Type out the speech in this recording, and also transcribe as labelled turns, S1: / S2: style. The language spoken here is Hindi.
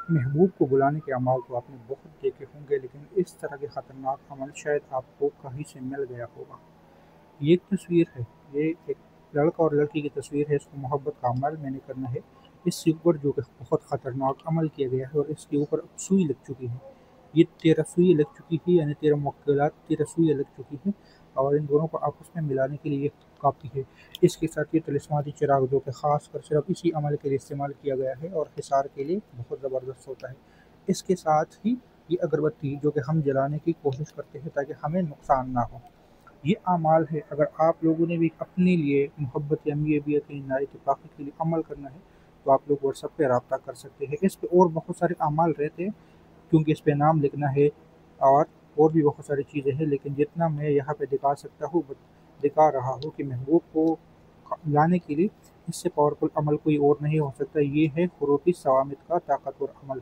S1: महबूब को बुलाने के अमाल तो आपने बहुत देखे होंगे, लेकिन इस तरह के ख़तरनाक अमल शायद आपको कहीं से मिल गया होगा। ये एक तस्वीर है, ये एक लड़का और लड़की की तस्वीर है, इसको मोहब्बत का अमल मैंने करना है। इसके ऊपर जो कि बहुत ख़तरनाक अमल किया गया है और इसके ऊपर अब सुई लग चुकी है। ये 13 सुई लग चुकी है, यानी 13 मुवक्किलात 13 सुइयाँ लग चुकी हैं और इन दोनों को आपस में मिलाने के लिए ये काफ़ी है। इसके साथ ये तिलिस्माती चिराग जो कि ख़ासकर सिर्फ़ इसी अमल के लिए इस्तेमाल किया गया है और हिसार के लिए बहुत ज़बरदस्त होता है। इसके साथ ही ये अगरबत्ती जो कि हम जलाने की कोशिश करते हैं ताकि हमें नुकसान ना हो। ये अमाल है, अगर आप लोगों ने भी अपने लिए मोहब्बत या मियाँ-बीवी की नाइतफ़ाक़ी के लिए अमल करना है, तो आप लोग व्हाट्सएप पे राब्ता कर सकते हैं। इस पे और बहुत सारे अमाल रहते हैं, क्योंकि इस पे नाम लिखना है और भी बहुत सारी चीज़ें हैं, लेकिन जितना मैं यहाँ पे दिखा सकता हूँ, दिखा रहा हूँ कि महबूब को लाने के लिए इससे पावरफुल अमल कोई और नहीं हो सकता। ये है हुरूफ़ी सवामित का ताकतवर अमल।